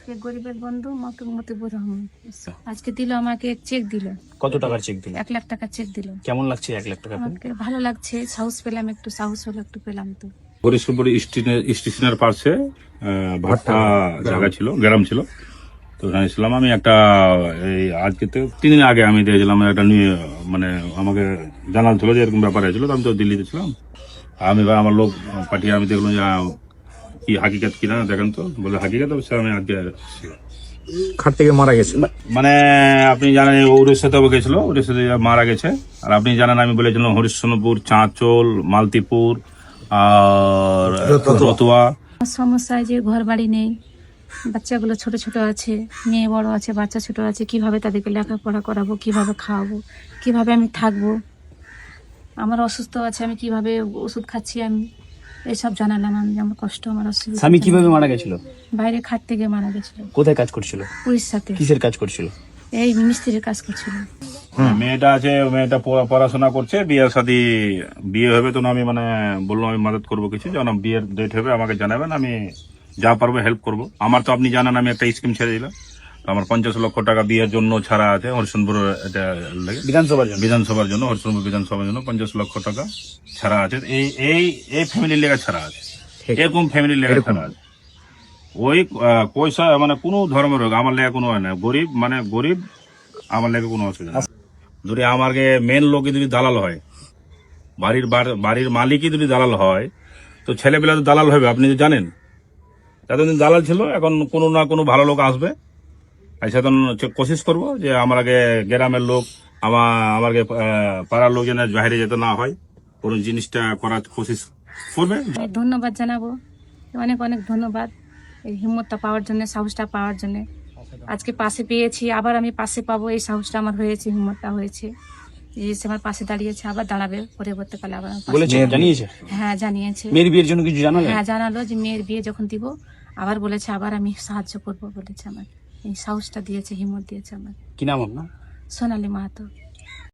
আমাকে গরিবের বন্ধু মতিবুর রহমান আজকে দিল, আমাকে চেক দিল। কত টাকার চেক দিল? 1 লাখ টাকা চেক দিল। কেমন লাগছে 1 লাখ টাকা পেয়ে? আমাকে ভালো লাগছে, সাহস পেলাম, একটু সাহস হলো, একটু পেলাম। তো হরিশপুর স্টেশনের পাশে ভাট্টা জায়গা ছিল, গ্রাম ছিল। তো ওখানে ছিলাম আমি। একটা এই আজকে তো 3 দিন আগে আমি দিয়েছিলাম একটা নিয়ে, মানে আমাকে জানাল ছিল যে এরকম ব্যাপার হয়েছিল। তো আমি তো দিল্লিতে ছিলাম। আমি বা আমার লোক পাঠিয়ে আমি দেখলাম যে কি হাকিকাত কিনা দেখেন। তো বলে হাকিকাত, অবশ্যই আমি আজকে খাট থেকে মারা গেছে। মানে আপনি জানেন উড়িষ্যাতে গেছিল, উড়িষ্যাতে মারা গেছে। আর আপনি জানেন আমি বলেছিলাম হরিশ্চন্দ্রপুর, চাঁচল, মালতীপুর আর রতুয়া। সমস্যায় যে ঘর বাড়ি নেই, বাচ্চাগুলো ছোট ছোট আছে, মেয়ে বড় আছে, বাচ্চা ছোট আছে, কিভাবে তাদেরকে লেখাপড়া করাবো, কিভাবে খাওয়াবো, কিভাবে আমি থাকবো, আমার অসুস্থ আছে, আমি কিভাবে ওষুধ খাচ্ছি, আমি এইসব জানালাম। আমি আমার কষ্ট, আমার অসুবিধা। স্বামী কিভাবে মারা গেছিল? বাইরে খাট থেকে মারা গেছিল। কোথায় কাজ করছিল? উড়িষ্যাতে। কিসের কাজ করছিল? এই মিস্ত্রির কাজ করছিল। মেয়েটা আছে, মেয়েটা পড়াশোনা করছে, বিয়ে হবে। তো আমি মানে বললাম আমি মদত করবো কিছু, যখন বিয়ের ডেট হবে আমাকে জানাবেন, আমি যা পারবো হেল্প করবো। আমার তো আপনি জানেন আমি একটা স্কিম ছেড়ে দিলাম। তো আমার 50 লক্ষ টাকা বিয়ের জন্য ছাড়া আছে হরিশ্চন্দ্রপুর বিধানসভার জন্য, হরিশ্চন্দ্রপুর বিধানসভার জন্য 50 লক্ষ টাকা ছাড়া আছে। এই ফ্যামিলির লেগে ছাড়া আছে, এরকম ফ্যামিলির লেগে ছাড়া আছে। ওই পয়সা মানে কোনো ধর্মের হোক, আমার লেগে কোনো হয় না। গরিব মানে গরিব, আমার লেগে কোনো অসুবিধা নেই। যদি আমাকে মেন লোকে যদি দালাল হয়, বাড়ির মালিকই যদি দালাল হয়, তো ছেলেপেলা তো দালাল হবে, আপনি তো জানেন। এতদিন দালাল ছিল, এখন কোনো না কোনো ভালো লোক আসবে। আর সেদিন কোশিশ করবো যে আমাকে গ্রামের লোক, আমাকে পাড়ার লোক যেন বাইরে যেতে না হয়, কোনো জিনিসটা করার কোশিশ করবে। আমি ধন্যবাদ জানাবো, অনেক অনেক ধন্যবাদ এই হিম্মতটা পাওয়ার জন্য, সাহসটা পাওয়ার জন্য। আজকে পাশে পেয়েছি, আবার আমি পাশে পাবো, এই সাহসটা আমার হয়েছে, হিম্মতটা হয়েছে। এই সে আমার পাশে দাঁড়িয়েছে, আবার দাঁড়াবে পরবর্তীকালে আবার আমার পাশে। বলেছে, জানিয়েছে? হ্যাঁ জানিয়েছে। মেয়ের বিয়ের জন্য কিছু জানালে? হ্যাঁ জানালো যে মেয়ের বিয়ে যখন দিব আবার বলেছে, আবার আমি সাহায্য করবো বলেছে। আমার এই সাহসটা দিয়েছে, হিম্মত দিয়েছে আমার। কি নাম আপনার? সোনালী মাহাতো।